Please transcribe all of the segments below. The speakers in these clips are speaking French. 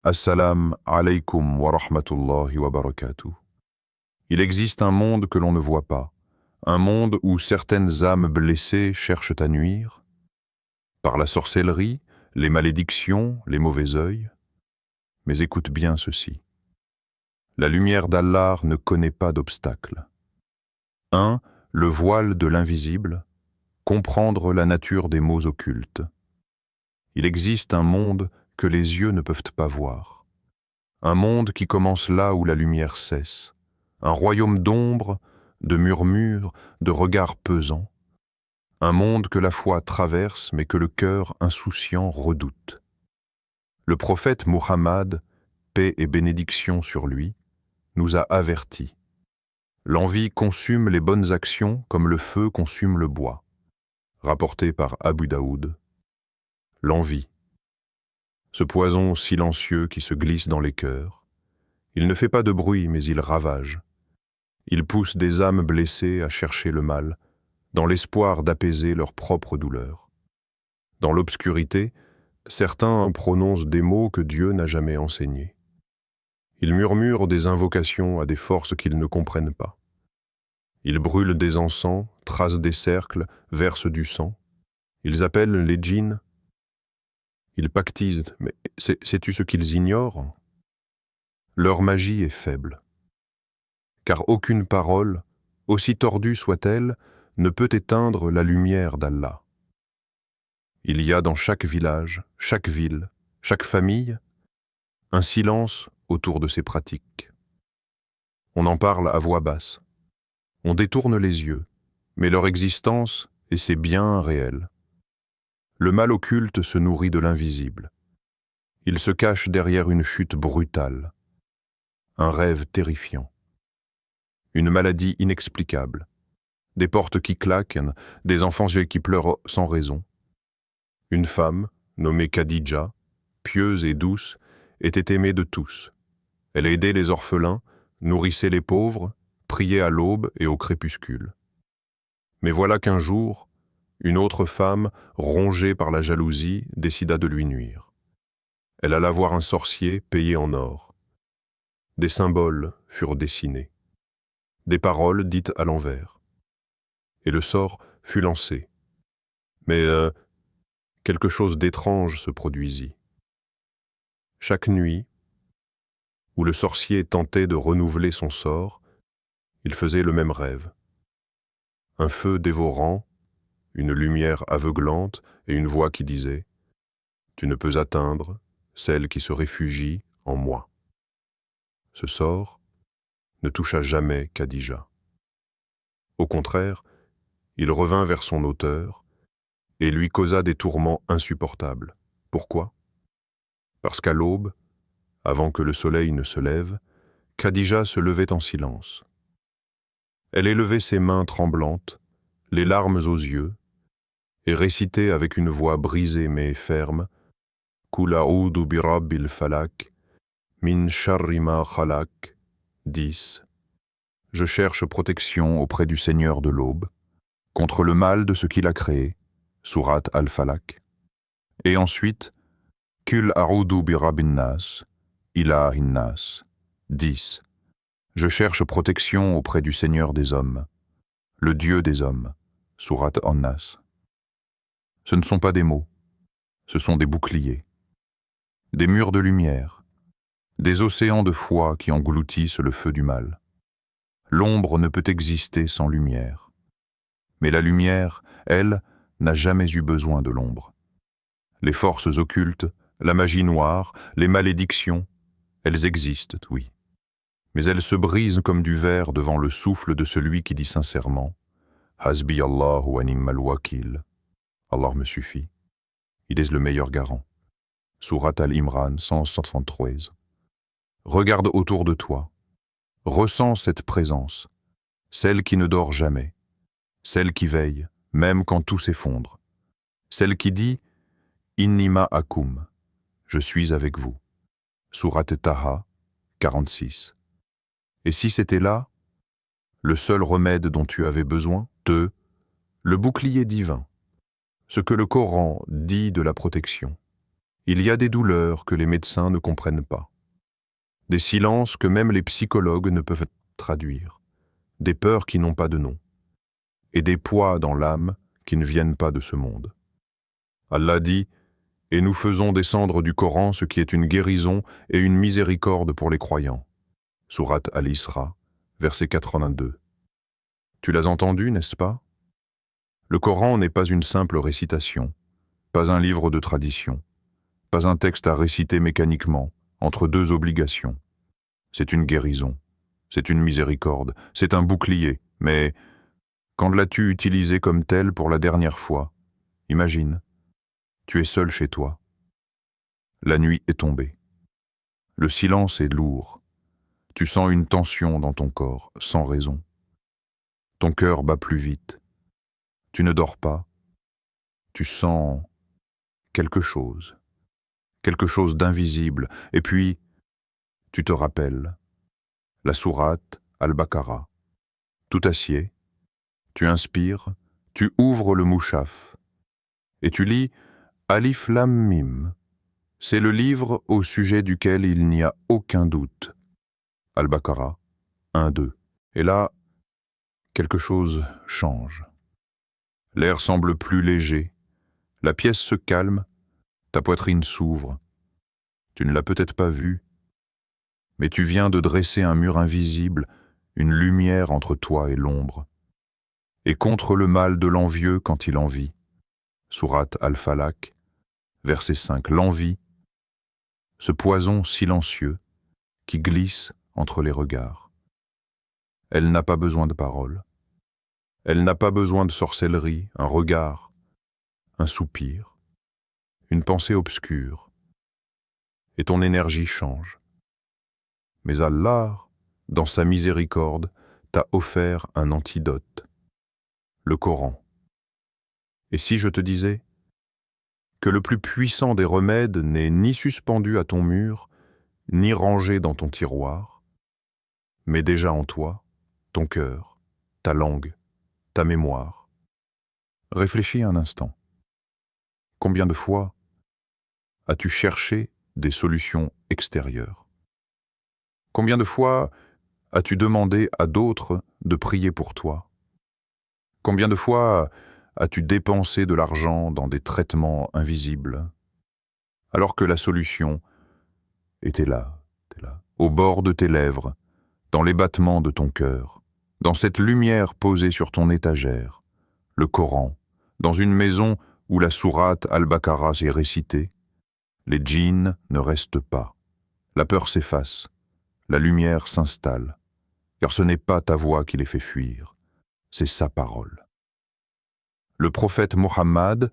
Assalam alaykum wa rahmatullahi wa barakatuh. Il existe un monde que l'on ne voit pas, un monde où certaines âmes blessées cherchent à nuire, par la sorcellerie, les malédictions, les mauvais œils. Mais écoute bien ceci. La lumière d'Allah ne connaît pas d'obstacle. 1. Le voile de l'invisible, comprendre la nature des maux occultes. Il existe un monde que les yeux ne peuvent pas voir. Un monde qui commence là où la lumière cesse. Un royaume d'ombre, de murmures, de regards pesants. Un monde que la foi traverse mais que le cœur insouciant redoute. Le prophète Muhammad, paix et bénédiction sur lui, nous a avertis. L'envie consume les bonnes actions comme le feu consume le bois. Rapporté par Abu Daoud. L'envie. Ce poison silencieux qui se glisse dans les cœurs. Il ne fait pas de bruit, mais il ravage. Il pousse des âmes blessées à chercher le mal, dans l'espoir d'apaiser leur propre douleur. Dans l'obscurité, certains en prononcent des mots que Dieu n'a jamais enseignés. Ils murmurent des invocations à des forces qu'ils ne comprennent pas. Ils brûlent des encens, tracent des cercles, versent du sang. Ils appellent les djinns. Ils pactisent, mais sais-tu ce qu'ils ignorent? Leur magie est faible. Car aucune parole, aussi tordue soit-elle, ne peut éteindre la lumière d'Allah. Il y a dans chaque village, chaque ville, chaque famille, un silence autour de ces pratiques. On en parle à voix basse. On détourne les yeux, mais leur existence et ses biens réels. Le mal occulte se nourrit de l'invisible. Il se cache derrière une chute brutale, un rêve terrifiant, une maladie inexplicable, des portes qui claquent, des enfants yeux qui pleurent sans raison. Une femme, nommée Khadija, pieuse et douce, était aimée de tous. Elle aidait les orphelins, nourrissait les pauvres, priait à l'aube et au crépuscule. Mais voilà qu'un jour, une autre femme, rongée par la jalousie, décida de lui nuire. Elle alla voir un sorcier payé en or. Des symboles furent dessinés, des paroles dites à l'envers. Et le sort fut lancé. Mais quelque chose d'étrange se produisit. Chaque nuit, où le sorcier tentait de renouveler son sort, il faisait le même rêve. Un feu dévorant, une lumière aveuglante et une voix qui disait « Tu ne peux atteindre celle qui se réfugie en moi ». Ce sort ne toucha jamais Khadija. Au contraire, il revint vers son auteur et lui causa des tourments insupportables. Pourquoi? Parce qu'à l'aube, avant que le soleil ne se lève, Khadija se levait en silence. Elle élevait ses mains tremblantes, les larmes aux yeux, et récitait avec une voix brisée mais ferme « Qul a'udhu bi rabbil falak, min sharri ma khalaq » 10. Je cherche protection auprès du Seigneur de l'aube, contre le mal de ce qu'il a créé, sourate Al-Falaq. Et ensuite, Qul a'udhu bi rabbin nas, ilahin nas, 10. Je cherche protection auprès du Seigneur des hommes, le Dieu des hommes, sourate An-Nas. Ce ne sont pas des mots, ce sont des boucliers, des murs de lumière, des océans de foi qui engloutissent le feu du mal. L'ombre ne peut exister sans lumière. Mais la lumière, elle, n'a jamais eu besoin de l'ombre. Les forces occultes, la magie noire, les malédictions, elles existent, oui. Mais elles se brisent comme du verre devant le souffle de celui qui dit sincèrement « Hasbi Allah wa ni'mal wakil » Allah me suffit. Il est le meilleur garant. Sourate Al-Imran 173. Regarde autour de toi. Ressens cette présence, celle qui ne dort jamais, celle qui veille, même quand tout s'effondre, celle qui dit « Inni ma'akum » je suis avec vous. Sourate Taha 46. Et si c'était là, le seul remède dont tu avais besoin, le bouclier divin, ce que le Coran dit de la protection. Il y a des douleurs que les médecins ne comprennent pas, des silences que même les psychologues ne peuvent traduire, des peurs qui n'ont pas de nom, et des poids dans l'âme qui ne viennent pas de ce monde. Allah dit « Et nous faisons descendre du Coran ce qui est une guérison et une miséricorde pour les croyants. » Sourate Al-Isra, verset 82. Tu l'as entendu, n'est-ce pas? Le Coran n'est pas une simple récitation, pas un livre de tradition, pas un texte à réciter mécaniquement, entre deux obligations. C'est une guérison, c'est une miséricorde, c'est un bouclier, mais quand l'as-tu utilisé comme tel pour la dernière fois? Imagine, tu es seul chez toi. La nuit est tombée. Le silence est lourd. Tu sens une tension dans ton corps, sans raison. Ton cœur bat plus vite. Tu ne dors pas. Tu sens quelque chose d'invisible, et puis tu te rappelles, la sourate Al-Baqarah. Tout assied, tu inspires, tu ouvres le mouchaf, et tu lis Alif Lam Mim. C'est le livre au sujet duquel il n'y a aucun doute. Al-Baqarah 1-2. Et là, quelque chose change. L'air semble plus léger, la pièce se calme, ta poitrine s'ouvre. Tu ne l'as peut-être pas vu, mais tu viens de dresser un mur invisible, une lumière entre toi et l'ombre. Et contre le mal de l'envieux quand il envie. Sourate Al-Falaq, verset 5. L'envie, ce poison silencieux qui glisse entre les regards. Elle n'a pas besoin de paroles. Elle n'a pas besoin de sorcellerie, un regard, un soupir, une pensée obscure. Et ton énergie change. Mais Allah, dans sa miséricorde, t'a offert un antidote, le Coran. Et si je te disais que le plus puissant des remèdes n'est ni suspendu à ton mur, ni rangé dans ton tiroir, mais déjà en toi, ton cœur, ta langue, ta mémoire. Réfléchis un instant. Combien de fois as-tu cherché des solutions extérieures? Combien de fois as-tu demandé à d'autres de prier pour toi? Combien de fois as-tu dépensé de l'argent dans des traitements invisibles, alors que la solution était là, au bord de tes lèvres, dans les battements de ton cœur, dans cette lumière posée sur ton étagère, le Coran, dans une maison où la sourate Al-Baqarah est récitée? Les djinns ne restent pas, la peur s'efface, la lumière s'installe, car ce n'est pas ta voix qui les fait fuir, c'est sa parole. Le prophète Mohammed,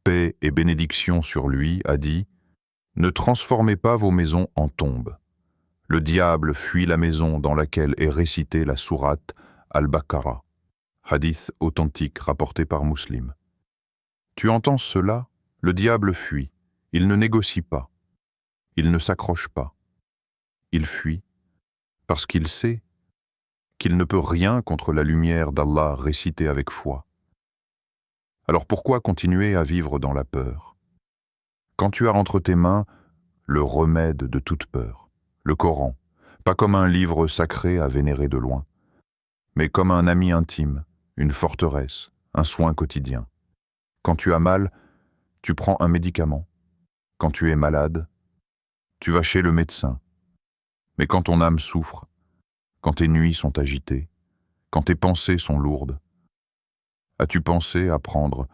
paix et bénédiction sur lui, a dit « Ne transformez pas vos maisons en tombes. Le diable fuit la maison dans laquelle est récitée la sourate Al-Baqarah. » Hadith authentique rapporté par Muslim. Tu entends cela? Le diable fuit. Il ne négocie pas. Il ne s'accroche pas. Il fuit parce qu'il sait qu'il ne peut rien contre la lumière d'Allah récitée avec foi. Alors pourquoi continuer à vivre dans la peur? Quand tu as entre tes mains le remède de toute peur, le Coran, pas comme un livre sacré à vénérer de loin, mais comme un ami intime, une forteresse, un soin quotidien. Quand tu as mal, tu prends un médicament. Quand tu es malade, tu vas chez le médecin. Mais quand ton âme souffre, quand tes nuits sont agitées, quand tes pensées sont lourdes, as-tu pensé à prendre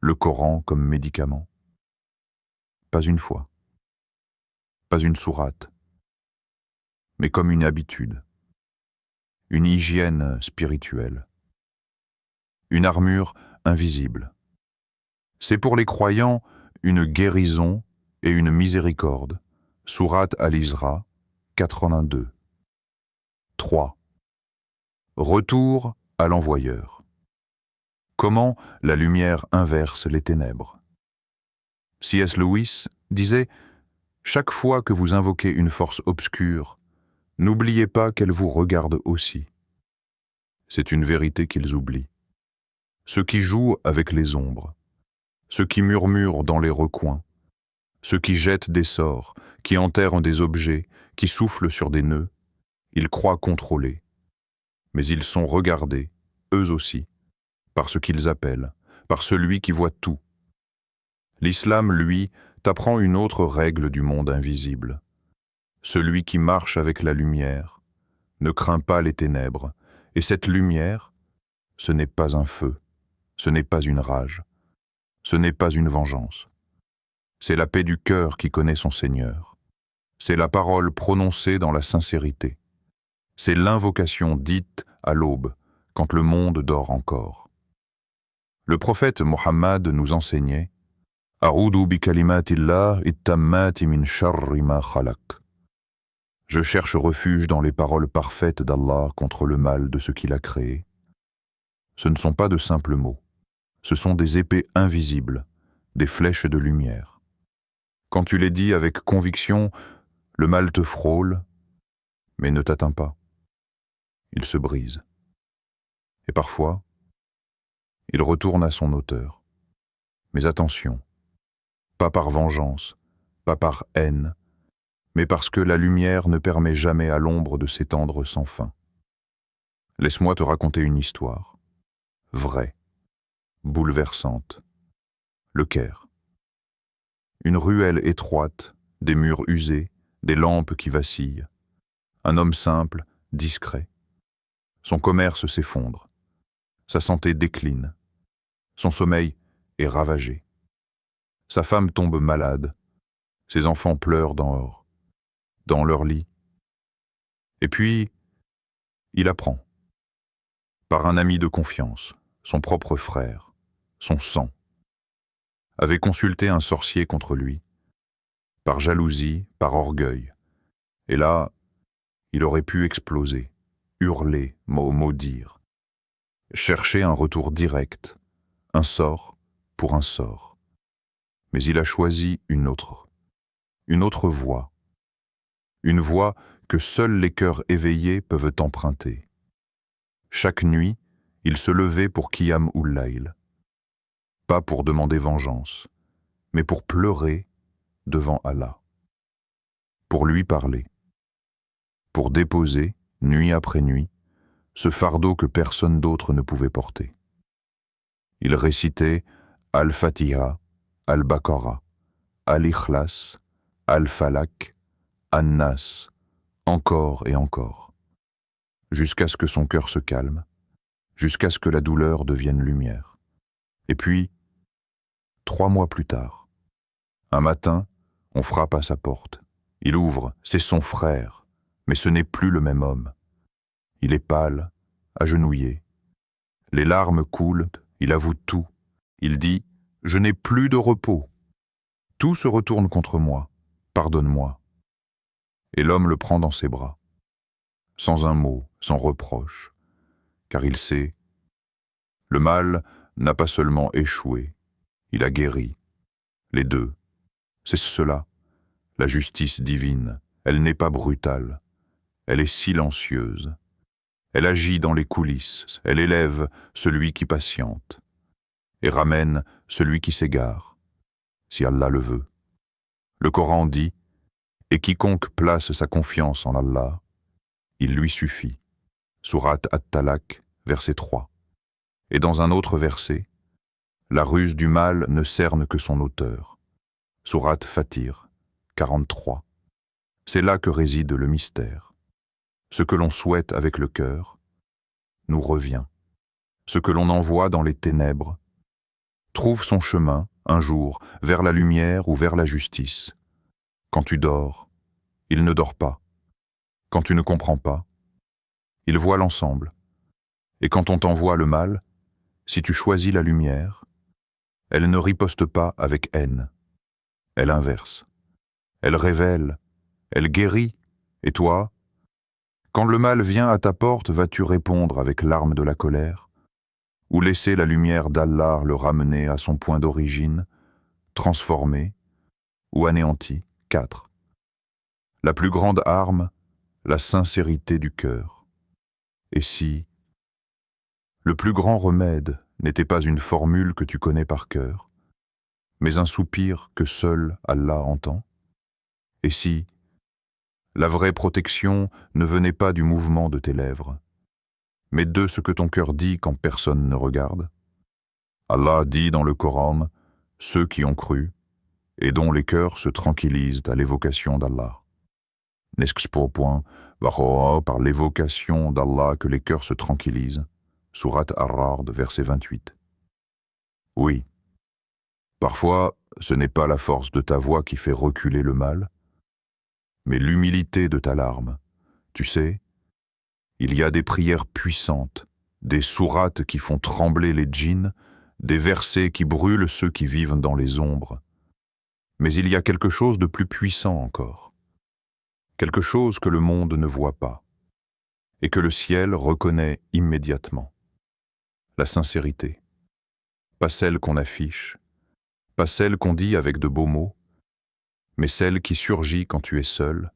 le Coran comme médicament? Pas une fois, pas une sourate, mais comme une habitude, une hygiène spirituelle, une armure invisible. C'est pour les croyants une guérison et une miséricorde. Sourate Al-Isra 82. 3. Retour à l'envoyeur. Comment la lumière inverse les ténèbres? C.S. Lewis disait « Chaque fois que vous invoquez une force obscure, n'oubliez pas qu'elle vous regarde aussi. » C'est une vérité qu'ils oublient. Ceux qui jouent avec les ombres, ceux qui murmurent dans les recoins, Ceux qui jettent des sorts, qui enterrent des objets, qui soufflent sur des nœuds, ils croient contrôler. Mais ils sont regardés, eux aussi, par ce qu'ils appellent, par celui qui voit tout. L'islam, lui, t'apprend une autre règle du monde invisible. Celui qui marche avec la lumière ne craint pas les ténèbres, et cette lumière, ce n'est pas un feu, ce n'est pas une rage, ce n'est pas une vengeance. C'est la paix du cœur qui connaît son Seigneur. C'est la parole prononcée dans la sincérité. C'est l'invocation dite à l'aube, quand le monde dort encore. Le prophète Mohammed nous enseignait « A'udhu bi kalimatillah ittammati min sharri ma khalaq » Je cherche refuge dans les paroles parfaites d'Allah contre le mal de ce qu'il a créé. Ce ne sont pas de simples mots. Ce sont des épées invisibles, des flèches de lumière. Quand tu les dis avec conviction, le mal te frôle, mais ne t'atteint pas. Il se brise. Et parfois, il retourne à son auteur. Mais attention, pas par vengeance, pas par haine, mais parce que la lumière ne permet jamais à l'ombre de s'étendre sans fin. Laisse-moi te raconter une histoire, vraie, bouleversante. Le Caire. Une ruelle étroite, des murs usés, des lampes qui vacillent. Un homme simple, discret. Son commerce s'effondre. Sa santé décline. Son sommeil est ravagé. Sa femme tombe malade. Ses enfants pleurent dans leur lit. Et puis, il apprend, par un ami de confiance, son propre frère, son sang, avait consulté un sorcier contre lui, par jalousie, par orgueil. Et là, il aurait pu exploser, hurler, maudire, chercher un retour direct, un sort pour un sort. Mais il a choisi une autre voie. Une voie que seuls les cœurs éveillés peuvent emprunter. Chaque nuit, il se levait pour Qiyam ul-Layl, pas pour demander vengeance, mais pour pleurer devant Allah, pour lui parler, pour déposer, nuit après nuit, ce fardeau que personne d'autre ne pouvait porter. Il récitait Al-Fatiha, Al-Baqarah, Al-Ikhlas, Al-Falak, An-Nas, encore et encore, jusqu'à ce que son cœur se calme, jusqu'à ce que la douleur devienne lumière. Et puis, 3 mois plus tard, un matin, on frappe à sa porte. Il ouvre, c'est son frère, mais ce n'est plus le même homme. Il est pâle, agenouillé. Les larmes coulent, il avoue tout. Il dit « Je n'ai plus de repos. Tout se retourne contre moi. Pardonne-moi. » Et l'homme le prend dans ses bras, sans un mot, sans reproche, car il sait, le mal n'a pas seulement échoué, il a guéri. Les deux, c'est cela, la justice divine. Elle n'est pas brutale, elle est silencieuse. Elle agit dans les coulisses, elle élève celui qui patiente et ramène celui qui s'égare, si Allah le veut. Le Coran dit « Et quiconque place sa confiance en Allah, il lui suffit. » Sourate At-Talaq, verset 3. Et dans un autre verset, « La ruse du mal ne cerne que son auteur. » Sourate Fatir, 43. C'est là que réside le mystère. Ce que l'on souhaite avec le cœur nous revient. Ce que l'on envoie dans les ténèbres trouve son chemin, un jour, vers la lumière ou vers la justice. Quand tu dors, il ne dort pas. Quand tu ne comprends pas, il voit l'ensemble. Et quand on t'envoie le mal, si tu choisis la lumière, elle ne riposte pas avec haine. Elle inverse. Elle révèle. Elle guérit. Et toi, quand le mal vient à ta porte, vas-tu répondre avec l'arme de la colère? Ou laisser la lumière d'Allah le ramener à son point d'origine, transformé ou anéanti? 4. La plus grande arme, la sincérité du cœur. Et si le plus grand remède n'était pas une formule que tu connais par cœur, mais un soupir que seul Allah entend? Et si la vraie protection ne venait pas du mouvement de tes lèvres, mais de ce que ton cœur dit quand personne ne regarde? Allah dit dans le Coran, ceux qui ont cru et dont les cœurs se tranquillisent à l'évocation d'Allah. N'est-ce pas par l'évocation d'Allah que les cœurs se tranquillisent? Sourate Ar-Ra'd, verset 28. Oui, parfois, ce n'est pas la force de ta voix qui fait reculer le mal, mais l'humilité de ta larme. Tu sais, il y a des prières puissantes, des sourates qui font trembler les djinns, des versets qui brûlent ceux qui vivent dans les ombres. Mais il y a quelque chose de plus puissant encore, quelque chose que le monde ne voit pas, et que le ciel reconnaît immédiatement. La sincérité, pas celle qu'on affiche, pas celle qu'on dit avec de beaux mots, mais celle qui surgit quand tu es seul,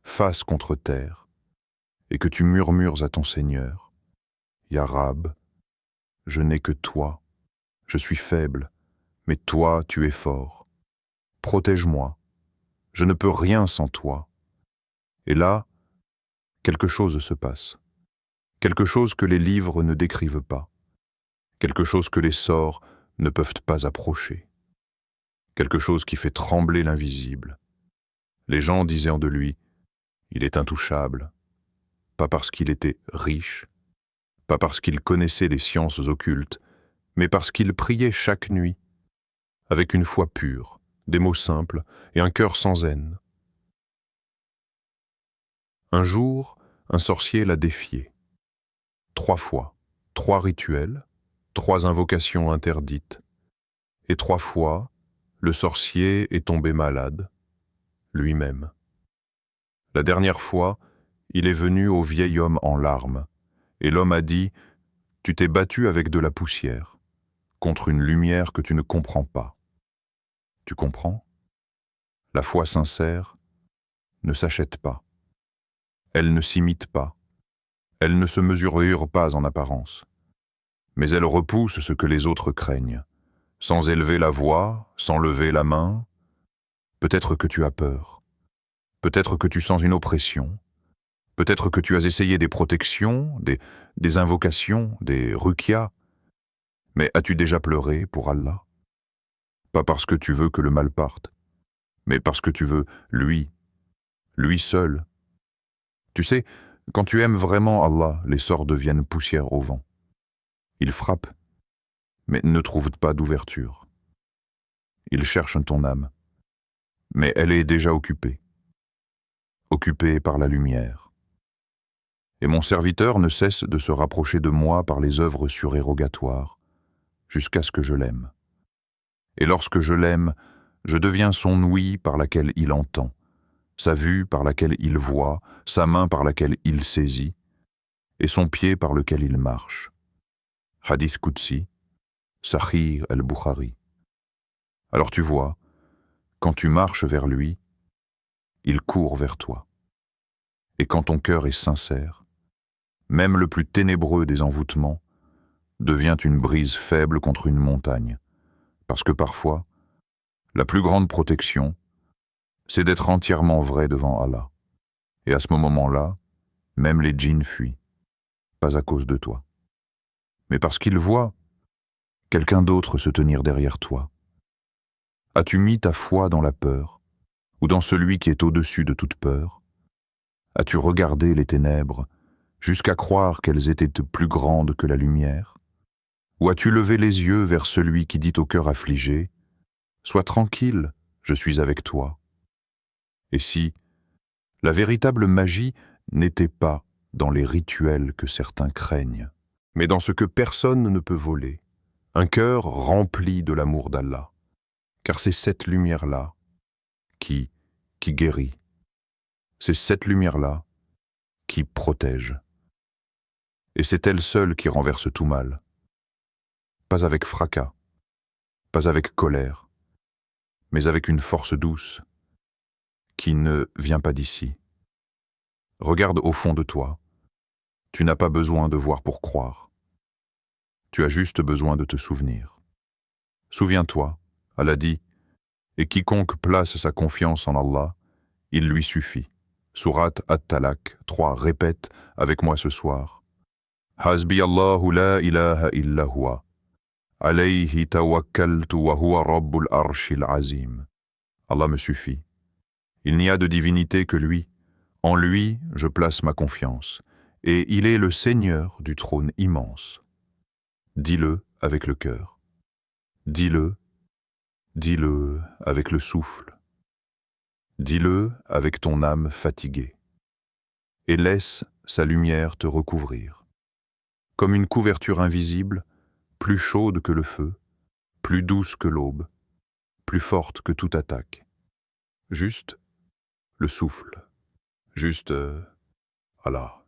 face contre terre, et que tu murmures à ton Seigneur, « Ya Rab, je n'ai que toi, je suis faible, mais toi tu es fort. Protège-moi, je ne peux rien sans toi. » Et là, quelque chose se passe, quelque chose que les livres ne décrivent pas, quelque chose que les sorts ne peuvent pas approcher, quelque chose qui fait trembler l'invisible. Les gens disaient de lui, il est intouchable, pas parce qu'il était riche, pas parce qu'il connaissait les sciences occultes, mais parce qu'il priait chaque nuit, avec une foi pure, des mots simples et un cœur sans haine. Un jour, un sorcier l'a défié. 3 fois, 3 rituels, 3 invocations interdites. Et 3 fois, le sorcier est tombé malade, lui-même. La dernière fois, il est venu au vieil homme en larmes, et l'homme a dit « Tu t'es battu avec de la poussière, contre une lumière que tu ne comprends pas. Tu comprends? La foi sincère ne s'achète pas. Elle ne s'imite pas. Elle ne se mesure pas en apparence. Mais elle repousse ce que les autres craignent, sans élever la voix, sans lever la main. Peut-être que tu as peur. Peut-être que tu sens une oppression. Peut-être que tu as essayé des protections, des invocations, des ruqyas. Mais as-tu déjà pleuré pour Allah? Pas parce que tu veux que le mal parte, mais parce que tu veux lui seul. Tu sais, quand tu aimes vraiment Allah, les sorts deviennent poussière au vent. Ils frappent, mais ne trouvent pas d'ouverture. Ils cherchent ton âme, mais elle est déjà occupée par la lumière. Et mon serviteur ne cesse de se rapprocher de moi par les œuvres surérogatoires, jusqu'à ce que je l'aime. Et lorsque je l'aime, je deviens son ouïe par laquelle il entend, sa vue par laquelle il voit, sa main par laquelle il saisit, et son pied par lequel il marche. Hadith Qudsi, Sahih al-Bukhari. Alors tu vois, quand tu marches vers lui, il court vers toi. Et quand ton cœur est sincère, même le plus ténébreux des envoûtements devient une brise faible contre une montagne, parce que parfois, la plus grande protection, c'est d'être entièrement vrai devant Allah. Et à ce moment-là, même les djinns fuient, pas à cause de toi, mais parce qu'ils voient quelqu'un d'autre se tenir derrière toi. As-tu mis ta foi dans la peur, ou dans celui qui est au-dessus de toute peur? As-tu regardé les ténèbres, jusqu'à croire qu'elles étaient plus grandes que la lumière? Ou as-tu levé les yeux vers celui qui dit au cœur affligé, « Sois tranquille, je suis avec toi ». Et si la véritable magie n'était pas dans les rituels que certains craignent, mais dans ce que personne ne peut voler, un cœur rempli de l'amour d'Allah, car c'est cette lumière-là qui guérit, c'est cette lumière-là qui protège, et c'est elle seule qui renverse tout mal, pas avec fracas, pas avec colère, mais avec une force douce qui ne vient pas d'ici. Regarde au fond de toi, tu n'as pas besoin de voir pour croire, tu as juste besoin de te souvenir. Souviens-toi, Allah dit, et quiconque place sa confiance en Allah, il lui suffit. Sourate At-Talaq 3, répète avec moi ce soir. Hasbi Allahu la ilaha illa huwa. Alayhi tawakkaltu wa huwa rabbul arshil azim. Allah me suffit. Il n'y a de divinité que lui. En lui, je place ma confiance. Et il est le Seigneur du trône immense. Dis-le avec le cœur. Dis-le avec le souffle. Dis-le avec ton âme fatiguée. Et laisse sa lumière te recouvrir. Comme une couverture invisible, plus chaude que le feu, plus douce que l'aube, plus forte que toute attaque. Juste le souffle. Juste Allah.